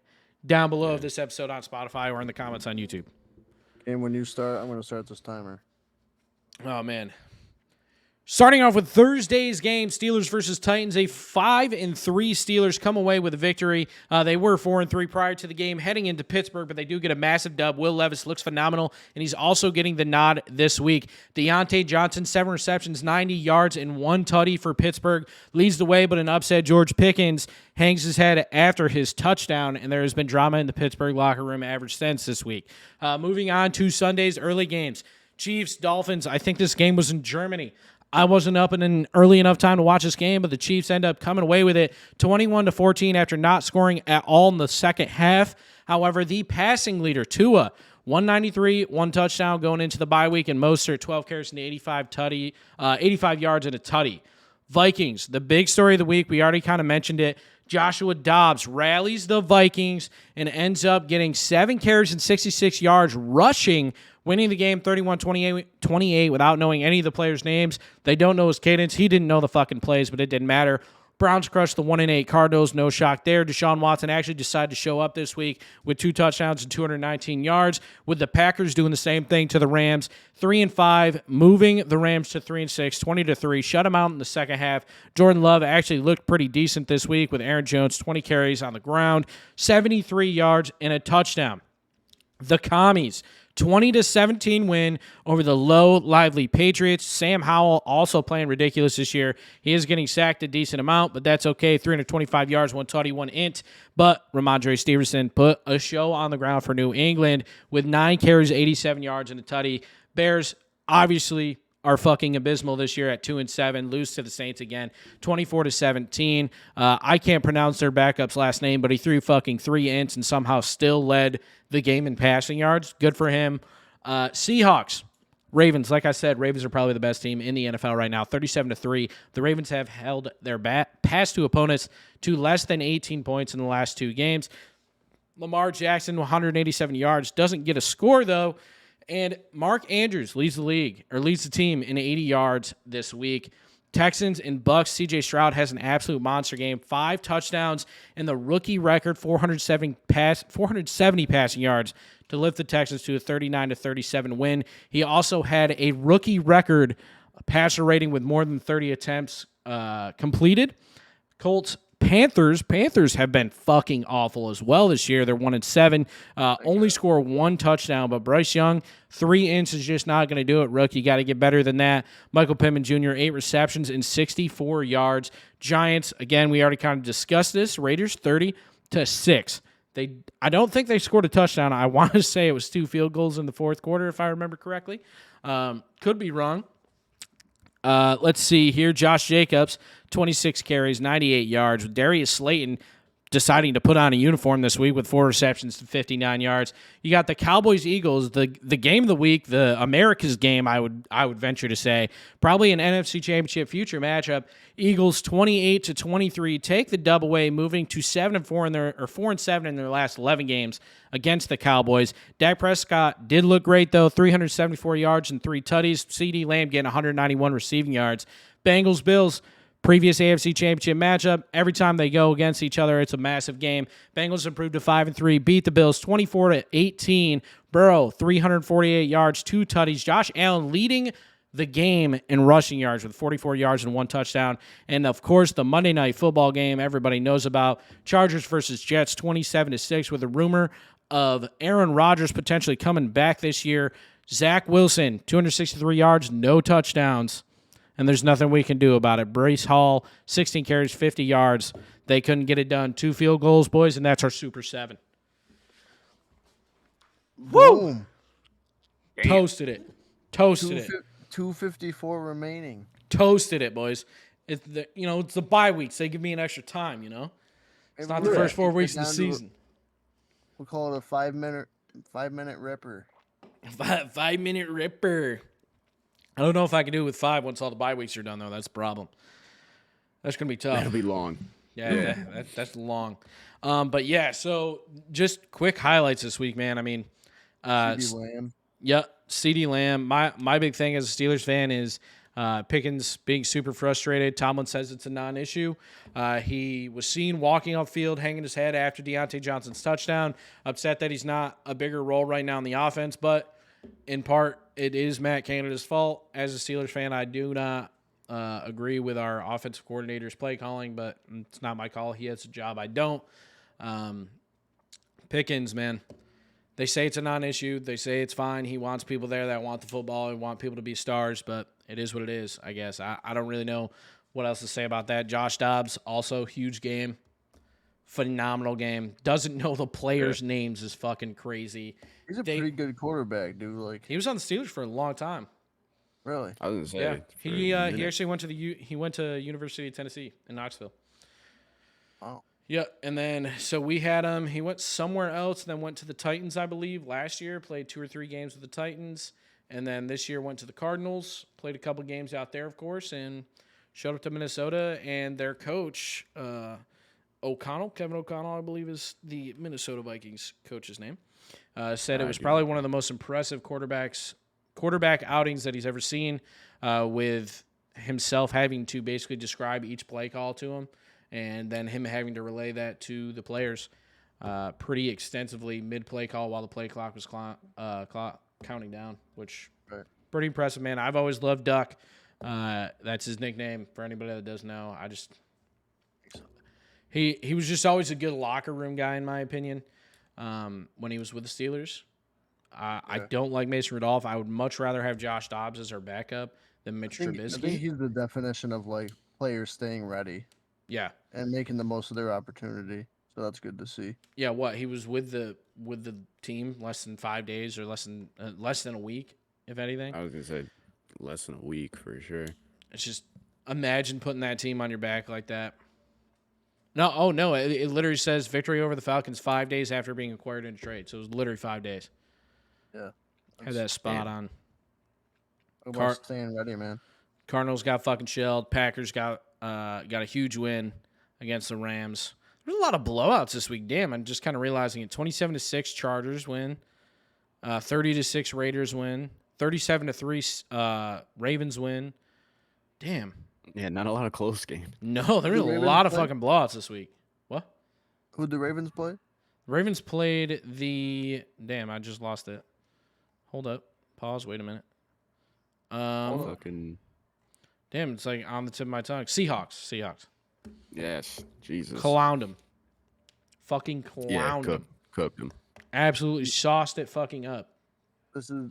down below of this episode on Spotify or in the comments on YouTube. And when you start, I'm going to start this timer. Oh, man. Starting off with Thursday's game, Steelers versus Titans. A 5-3 Steelers come away with a victory. They were 4-3 prior to the game, heading into Pittsburgh, but they do get a massive dub. Will Levis looks phenomenal, and he's also getting the nod this week. Deontay Johnson, 7 receptions, 90 yards, and 1 tutty for Pittsburgh. Leads the way, but an upset George Pickens hangs his head after his touchdown, and there has been drama in the Pittsburgh locker room ever since this week. Moving on to Sunday's early games. Chiefs, Dolphins. I think this game was in Germany. I wasn't up in an early enough time to watch this game, but the Chiefs end up coming away with it 21-14 after not scoring at all in the second half. However, the passing leader, Tua, 193, 1 touchdown going into the bye week, and Mostert, 12 carries and 85 yards and a tutty. Vikings, the big story of the week, we already kind of mentioned it. Joshua Dobbs rallies the Vikings and ends up getting 7 carries and 66 yards rushing, winning the game 31-28 without knowing any of the players' names. They don't know his cadence. He didn't know the fucking plays, but it didn't matter. Browns crushed the 1-8 Cardinals. No shock there. Deshaun Watson actually decided to show up this week with 2 touchdowns and 219 yards, with the Packers doing the same thing to the Rams. 3-5, moving the Rams to 3-6, 20-3. Shut them out in the second half. Jordan Love actually looked pretty decent this week with Aaron Jones, 20 carries on the ground, 73 yards and a touchdown. The Commies, 20-17 win over the low, lively Patriots. Sam Howell also playing ridiculous this year. He is getting sacked a decent amount, but that's okay. 325 yards, 1 tutty, 1 int. But Ramondre Stevenson put a show on the ground for New England with 9 carries, 87 yards, and a tutty. Bears obviously are fucking abysmal this year at 2-7, lose to the Saints again, 24-17. I can't pronounce their backup's last name, but he threw fucking 3 ints and somehow still led the game in passing yards. Good for him. Seahawks, Ravens. Like I said, Ravens are probably the best team in the NFL right now, 37-3. The Ravens have held their past 2 opponents to less than 18 points in the last 2 games. Lamar Jackson, 187 yards, doesn't get a score though. And Mark Andrews leads the team in 80 yards this week. Texans and Bucks, C.J. Stroud has an absolute monster game. 5 touchdowns and the rookie record 470 passing yards to lift the Texans to a 39-37 win. He also had a rookie record passer rating with more than 30 attempts completed. Colts, Panthers have been fucking awful as well this year. They're 1-7, only score 1 touchdown, but Bryce Young, 3 ints is just not going to do it. Rookie, got to get better than that. Michael Pittman Jr., 8 receptions and 64 yards. Giants, again, we already kind of discussed this. Raiders, 30-6. I don't think they scored a touchdown. I want to say it was 2 field goals in the fourth quarter, if I remember correctly. Could be wrong. Let's see here. Josh Jacobs, 26 carries, 98 yards. With Darius Slayton deciding to put on a uniform this week with 4 receptions to 59 yards. You got the Cowboys-Eagles, the game of the week, the America's game, I would venture to say. Probably an NFC Championship future matchup. Eagles 28-23 take the dub away, moving to 4-7 in their last 11 games against the Cowboys. Dak Prescott did look great though, 374 yards and 3 tutties. CeeDee Lamb getting 191 receiving yards. Bengals-Bills, previous AFC Championship matchup. Every time they go against each other, it's a massive game. Bengals improved to 5-3, beat the Bills 24-18. Burrow, 348 yards, 2 tutties. Josh Allen leading the game in rushing yards with 44 yards and 1 touchdown. And, of course, the Monday Night Football game everybody knows about. Chargers versus Jets, 27-6, with a rumor of Aaron Rodgers potentially coming back this year. Zach Wilson, 263 yards, no touchdowns. And there's nothing we can do about it. Breece Hall, 16 carries, 50 yards. They couldn't get it done. 2 field goals, boys, and that's our Super 7. Woo! Toasted it. 254 remaining. Toasted it, boys. It's the bye weeks. They give me an extra time, It's not the first 4 weeks of the season. We'll call it a 5-minute ripper. 5-minute ripper. I don't know if I can do it with 5 once all the bye weeks are done, though. That's the problem. That's going to be tough. That'll be long. Yeah. That's long. But, yeah, so just quick highlights this week, man. I mean, CeeDee Lamb. Yeah, CeeDee Lamb. My big thing as a Steelers fan is Pickens being super frustrated. Tomlin says it's a non-issue. He was seen walking off field, hanging his head after Deontay Johnson's touchdown, upset that he's not a bigger role right now in the offense, but in part, it is Matt Canada's fault. As a Steelers fan, I do not agree with our offensive coordinator's play calling, but it's not my call. He has a job. I don't. Pickens, man, they say it's a non-issue. They say it's fine. He wants people there that want the football and want people to be stars, but it is what it is, I guess. I don't really know what else to say about that. Josh Dobbs, also huge game. Phenomenal game. Doesn't know the players' names is fucking crazy. He's a pretty good quarterback, dude. Like, he was on the Steelers for a long time. Really? I was gonna Yeah, say. he actually went to University of Tennessee in Knoxville. Oh. Yep, and then so we had him. He went somewhere else, then went to the Titans, I believe. Last year, played 2 or 3 games with the Titans, and then this year went to the Cardinals. Played a couple games out there, of course, and showed up to Minnesota. And their coach, Kevin O'Connell, I believe is the Minnesota Vikings coach's name, said it was probably one of the most impressive quarterback outings that he's ever seen, with himself having to basically describe each play call to him. And then him having to relay that to the players pretty extensively mid-play call while the play clock was counting down, which pretty impressive, man. I've always loved Duck. That's his nickname for anybody that doesn't know. He was just always a good locker room guy, in my opinion, when he was with the Steelers. I don't like Mason Rudolph. I would much rather have Josh Dobbs as our backup than Mitch Trubisky. I think he's the definition of, like, players staying ready. Yeah. And making the most of their opportunity. So that's good to see. Yeah, what? He was with the team less than 5 days or less than a week, if anything. I was going to say less than a week for sure. It's just imagine putting that team on your back like that. No, it literally says victory over the Falcons 5 days after being acquired in a trade. So it was literally 5 days. Yeah. Had that spot on. Staying ready, man. Cardinals got fucking shelled. Packers got a huge win against the Rams. There's a lot of blowouts this week. Damn, I'm just kind of realizing it. 27-6 Chargers win. 30-6 Raiders win. 37-3 Ravens win. Damn. Yeah, not a lot of close games. No, there's a lot of fucking blowouts this week. What? Who'd the Ravens play? The Ravens played the... Damn, I just lost it. Hold up. Pause. Wait a minute. Fucking... Damn, it's like on the tip of my tongue. Seahawks. Yes, Jesus. Clowned them. Fucking clowned them. Cooked them. Absolutely sauced it fucking up. This is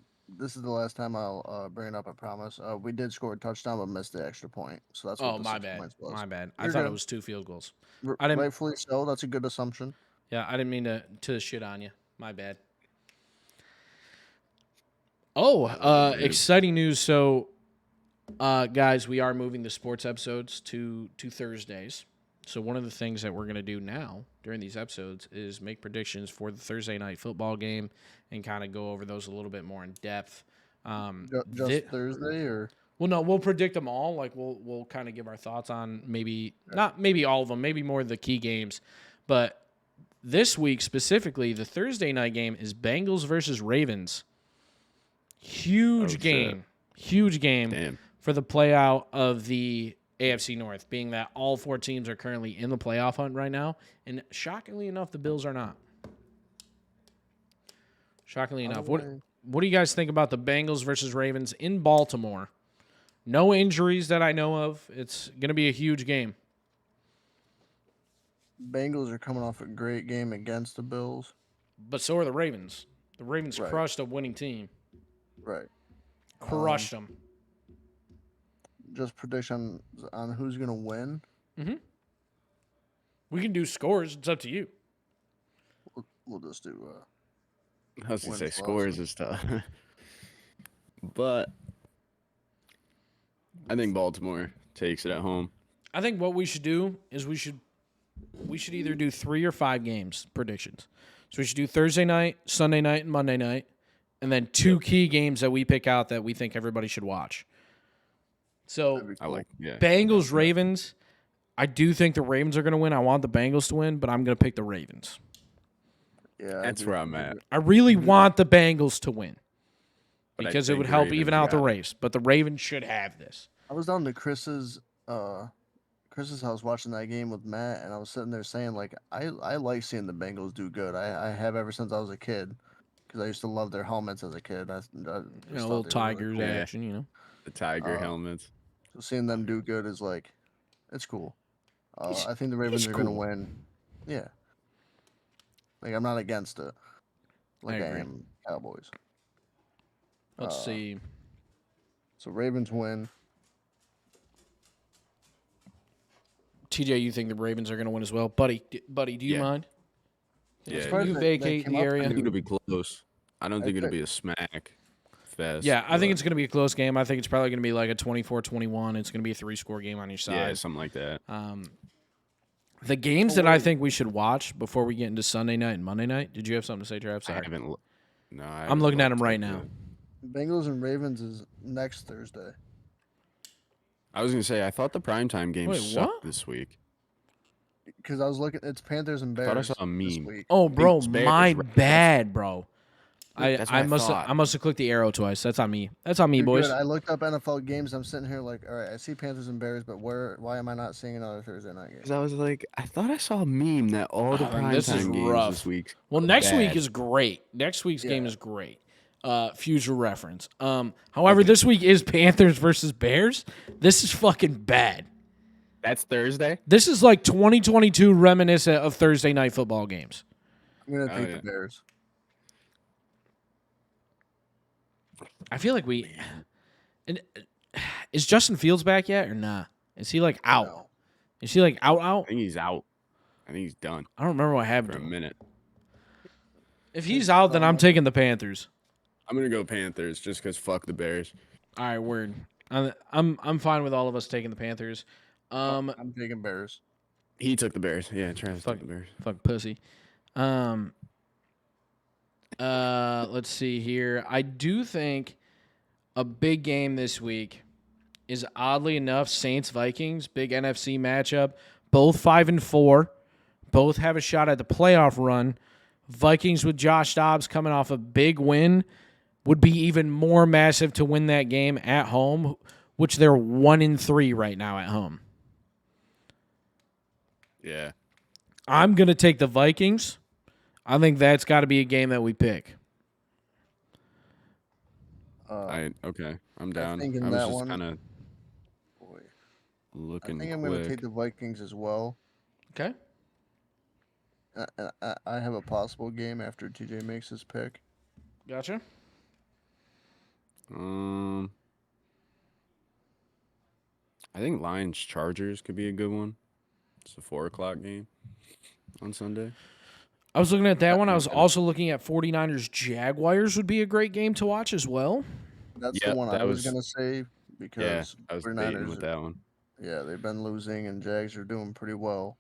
the last time I'll bring it up, I promise. We did score a touchdown but missed the extra point. So that's what the my 6 bad. points was. My bad. You're I thought good. it was 2 field goals. Rightfully so. That's a good assumption. Yeah, I didn't mean to shit on you. My bad. Exciting news. So, guys, we are moving the sports episodes to Thursdays. So one of the things that we're going to do now during these episodes is make predictions for the Thursday night football game and kind of go over those a little bit more in depth. Just Thursday, or? Well, no, we'll predict them all. Like we'll kind of give our thoughts on not maybe all of them, maybe more of the key games. But this week specifically, the Thursday night game is Bengals versus Ravens. Huge game. Damn. For the play out of the AFC North, being that all 4 teams are currently in the playoff hunt right now. And shockingly enough, the Bills are not. Shockingly enough. What do you guys think about the Bengals versus Ravens in Baltimore? No injuries that I know of. It's going to be a huge game. Bengals are coming off a great game against the Bills. But so are the Ravens. The Ravens crushed a winning team. Right. Crushed them. Just prediction on who's going to win. Mm-hmm. We can do scores. It's up to you. We'll just do... I was going to say scores is tough. But I think Baltimore takes it at home. I think what we should do is we should either do 3 or 5 games predictions. So we should do Thursday night, Sunday night, and Monday night, and then 2 key games that we pick out that we think everybody should watch. So cool. Bengals, Ravens. I do think the Ravens are going to win. I want the Bengals to win, but I'm going to pick the Ravens. Yeah, that's where I'm at. I really want the Bengals to win because it would help Ravens even out the got it. race. But the Ravens should have this. I was down to Chris's house watching that game with Matt, and I was sitting there saying, like, I like seeing the Bengals do good. I have ever since I was a kid, because I used to love their helmets as a kid. I just Little thought they were really Tigers cool. action, The Tiger helmets. So seeing them do good is like, it's cool. I think the Ravens are going to cool. win. Yeah. Like, I'm not against it. Like I agree. am Cowboys. Let's see. So Ravens win. TJ, you think the Ravens are going to win as well? Buddy, do you mind? Yeah. far as You they vacate came the up, area. I think it'll be close. I don't think it'll think- be a smack fest. Yeah, I think but it's going to be a close game. I think it's probably going to be like a 24-21. It's going to be a 3-score game on your side. yeah, something like that. The games that I think we should watch before we get into Sunday night and Monday night. Did you have something to say, Trav? I Sorry. haven't. No, I I'm looking at them looked right at now. Bengals and Ravens is next Thursday. I was gonna say I thought the primetime games Wait, sucked what? this week. Because I was looking, it's Panthers and Bears. I thought I saw a this meme. week. Oh, bro, Bengals, Bears, my Ravens. bad, bro. That's what I I must thought. have clicked the arrow twice. That's on me. That's on me, You're boys. good. I looked up NFL games. I'm sitting here like, all right, I see Panthers and Bears, but why am I not seeing another Thursday night game? Because I was like, I thought I saw a meme that all the This is primetime games rough. this week. Well, were next week bad. is great. Next week's game Yeah. is great. Future reference. However, this week is Panthers versus Bears. This is fucking bad. That's Thursday. This is like 2022 reminiscent of Thursday night football games. I'm gonna take yeah. the Bears. I feel like and, is Justin Fields back yet or nah? Is he like out? No. Is he like out? I think he's out. I think he's done I don't remember what happened for to a him. minute. If he's out, then I'm taking the Panthers. I'm gonna go Panthers just because fuck the Bears. All right, word. I'm fine with all of us taking the Panthers. I'm taking Bears. He took the Bears. Yeah, Travis Fuck. took the Bears. Fuck pussy. Let's see here. I do think a big game this week is oddly enough Saints Vikings, big NFC matchup. Both 5-4. Both have a shot at the playoff run. Vikings with Josh Dobbs coming off a big win would be even more massive to win that game at home, which they're 1-3 right now at home. Yeah. I'm going to take the Vikings. I think that's got to be a game that we pick. Okay. I'm down. think in I was that just one- kind of Boy, I looking think I'm quick. gonna take the Vikings as well. Okay. I have a possible game after TJ makes his pick. Gotcha. I think Lions Chargers could be a good one. It's a 4:00 game on Sunday. I was looking at that one. I was also looking at 49ers Jaguars would be a great game to watch as well. That's Yeah, the one I that was was- gonna say Yeah, because I was debating 49ers with that one. yeah, they've been losing and Jags are doing pretty well.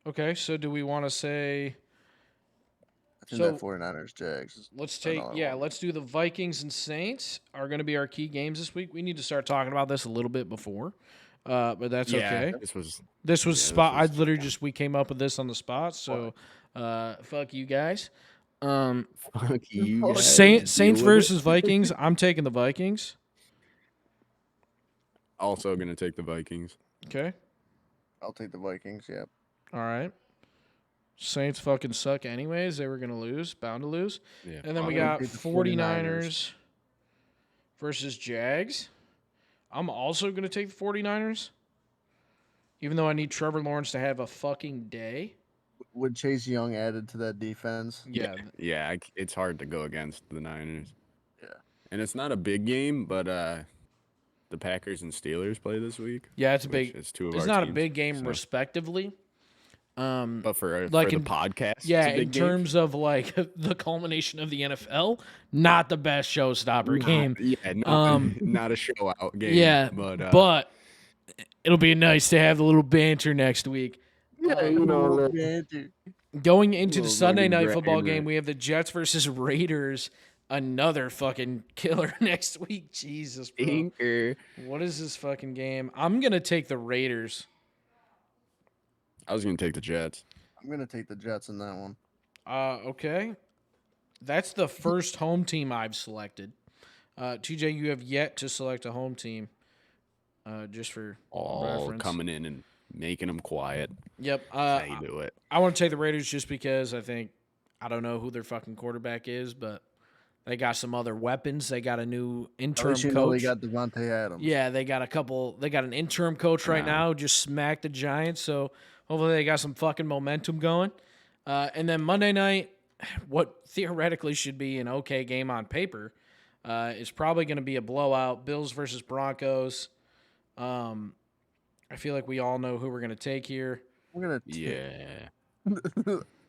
Okay, so do we want to say I think So- that 49ers Jags is let's take another one. let's do the Vikings and Saints are going to be our key games this week. We need to start talking about this a little bit before. But that's okay. This was This was this spot was- I literally we came up with this on the spot, so fuck you guys. fuck you. guys. Saints Deal with it. versus Vikings. I'm taking the Vikings. Also gonna take the Vikings. Okay. I'll take the Vikings, yep. All right. Saints fucking suck anyways. They were going to lose, bound to lose. Yeah. And then we I'm gonna got take the 49ers versus Jags. I'm also going to take the 49ers. Even though I need Trevor Lawrence to have a fucking day. With Chase Young added to that defense. Yeah. Yeah, it's hard to go against the Niners. Yeah. And it's not a big game, but the Packers and Steelers play this week. Yeah, it's a which big. is two of It's our not a teams, big game, so- respectively. But for like the in- podcast, it's Yeah, a big in game. terms of like the culmination of the NFL, not the best showstopper game. Yeah, not a show out game. Yeah, but it'll be nice to have a little banter next week. yeah, you know, Going into the Little Sunday fucking night football grinder. game, we have the Jets versus Raiders. Another fucking killer next week. Jesus, bro. Stinker. What is this fucking game? I'm going to take the Raiders. I was gonna take the Jets. I'm gonna take the Jets in that one. Okay. That's the first home team I've selected. TJ, you have yet to select a home team. Just for All reference. coming in and making them quiet. Yep. That's how you do it. I want to take the Raiders just because I don't know who their fucking quarterback is, but they got some other weapons. They got a new At interim least you know coach. they got Devontae Adams. Yeah, they got an interim coach right now, just smacked the Giants, so hopefully they got some fucking momentum going. And then Monday night, what theoretically should be an okay game on paper, is probably going to be a blowout. Bills versus Broncos. I feel like we all know who we're going to take here. We're gonna Yeah.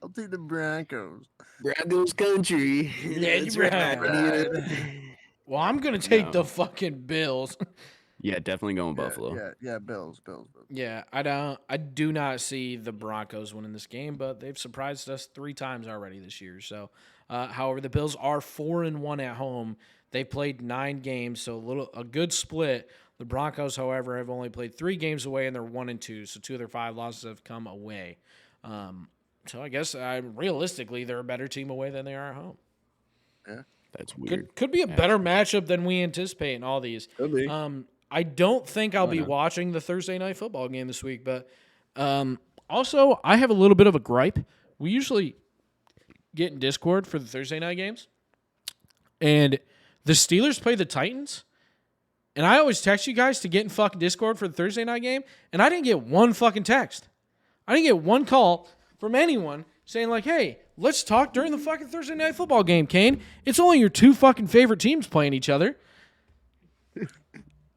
I'll take the Broncos. Broncos country. That's right. Well, I'm going to take No. the fucking Bills. Yeah, definitely going Buffalo. Yeah, Bills. Yeah, I do not see the Broncos winning this game, but they've surprised us 3 times already this year. So, however, the Bills are 4-1 at home. They played 9 games, so a good split. The Broncos, however, have only played 3 games away, and they're 1-2. So 2 of their 5 losses have come away. So I guess realistically, they're a better team away than they are at home. Yeah, That's weird. Could be a better matchup than we anticipate in all these. Could be. I don't think I'll be watching the Thursday night football game this week, but also I have a little bit of a gripe. We usually get in Discord for the Thursday night games, and the Steelers play the Titans, and I always text you guys to get in fucking Discord for the Thursday night game, and I didn't get one fucking text. I didn't get one call from anyone saying like, hey, let's talk during the fucking Thursday night football game, Kane. It's only your 2 fucking favorite teams playing each other.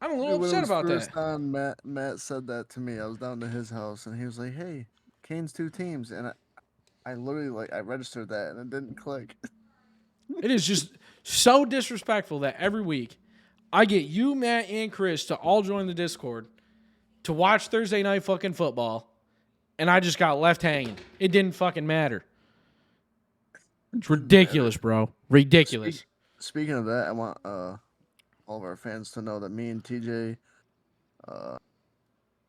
I'm a little upset about that. First time Matt said that to me, I was down to his house, and he was like, "Hey, Kane's 2 teams," and I literally I registered that, and it didn't click. It is just so disrespectful that every week I get you, Matt, and Chris to all join the Discord to watch Thursday night fucking football, and I just got left hanging. It didn't fucking matter. It's ridiculous, bro. Ridiculous. Speaking of that, I want all of our fans to know that me and TJ,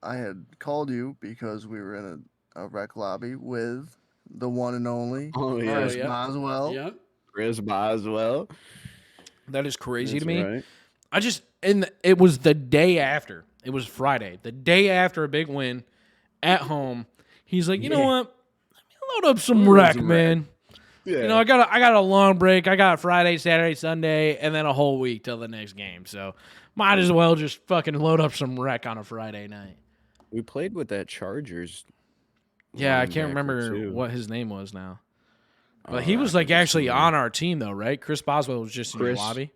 I had called you because we were in a rec lobby with the one and only Chris Boswell. Yep. Chris Boswell. That is crazy That's to me. right. It was the day after. It was Friday. The day after a big win at home. He's like, you know what? Let me load up some rec, man. Yeah. You know, I got a long break. I got Friday, Saturday, Sunday, and then a whole week till the next game. So might as well just fucking load up some rec on a Friday night. We played with that Chargers. Yeah, I can't linebacker, remember too. what his name was now. But he was like actually on our team though, right? Chris Boswell was just in your lobby.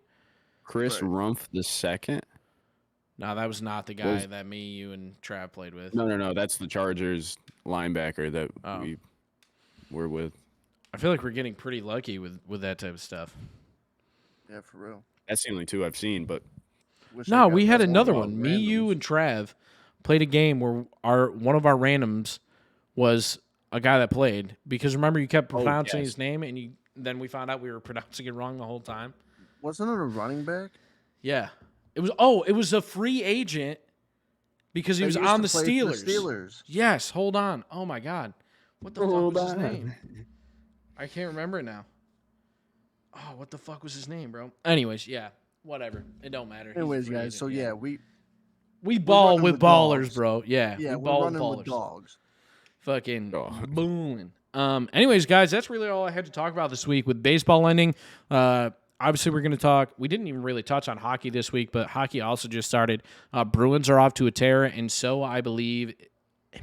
Chris Rumpf the second. No, that was not the guy that me, you, and Trav played with. No. That's the Chargers linebacker that we were with. I feel like we're getting pretty lucky with that type of stuff. Yeah, for real. That's the only 2 I've seen, but No, we had another one. one. Me, you, and Trav played a game where one of our randoms was a guy that played, because remember you kept pronouncing his name, and then we found out we were pronouncing it wrong the whole time. Wasn't it a running back? Yeah, it was a free agent because he was on the Steelers. Yes, hold on. Oh my God, what the fuck was his name? I can't remember it now. Oh, what the fuck was his name, bro? Anyways, yeah, whatever. It don't matter. Anyways, guys, so yeah, we ball with ballers, dogs. bro. Yeah, we're ball running with with ballers. dogs. Fucking booming. Anyways, guys, that's really all I had to talk about this week with baseball ending. Obviously, we're going to talk. We didn't even really touch on hockey this week, but hockey also just started. Bruins are off to a tear, and so I believe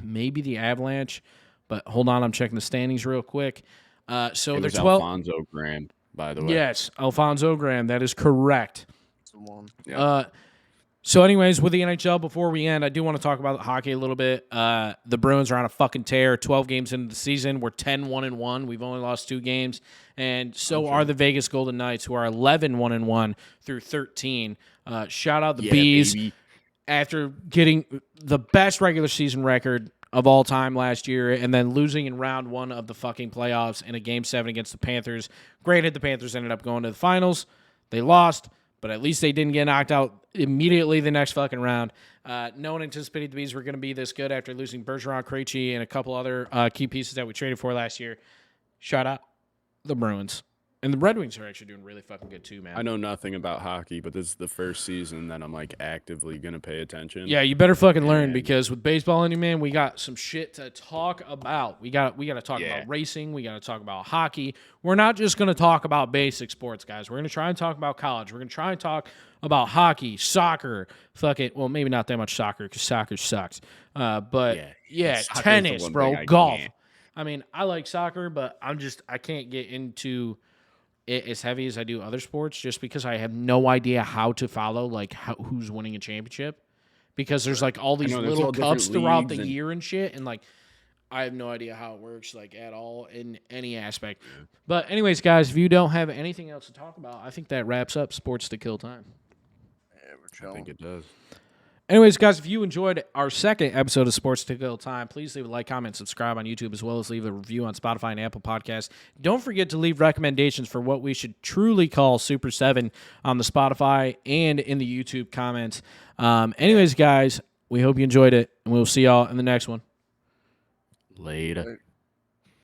maybe the Avalanche. But hold on, I'm checking the standings real quick. So they're 12. Alfonso Graham, by the way. Yes, Alfonso Graham. That is correct. That's the one. Yep. So anyways, with the NHL, before we end, I do want to talk about hockey a little bit. The Bruins are on a fucking tear. 12 games into the season. We're 10-1-1. We've only lost 2 games. And so are the Vegas Golden Knights, who are 11-1-1 through 13. Shout out the Bees. Baby. After getting the best regular season record of all time last year and then losing in round 1 of the fucking playoffs in a Game 7 against the Panthers. Granted, the Panthers ended up going to the finals. They lost, but at least they didn't get knocked out immediately the next fucking round. No one anticipated the Bees were going to be this good after losing Bergeron, Krejci, and a couple other key pieces that we traded for last year. Shout out the Bruins. And the Red Wings are actually doing really fucking good too, man. I know nothing about hockey, but this is the first season that I'm like actively gonna pay attention. Yeah, you better fucking learn, because with baseball ending, man, we got some shit to talk about. We got to talk about racing. We got to talk about hockey. We're not just going to talk about basic sports, guys. We're going to try and talk about college. We're going to try and talk about hockey, soccer. Fuck it. Well, maybe not that much soccer because soccer sucks. But tennis, bro, golf. I mean, I like soccer, but I can't get into it as heavy as I do other sports, just because I have no idea how to follow who's winning a championship, because there's like all these little cups throughout the year and shit, and like I have no idea how it works like at all in any aspect. But anyways, guys, if you don't have anything else to talk about, I think that wraps up Sports to Kill Time. Yeah, we're chilling. I think it does. Anyways, guys, if you enjoyed our second episode of Sports Tickle Time, please leave a like, comment, subscribe on YouTube, as well as leave a review on Spotify and Apple Podcasts. Don't forget to leave recommendations for what we should truly call Super 7 on the Spotify and in the YouTube comments. Anyways, guys, we hope you enjoyed it, and we'll see y'all in the next one. Later.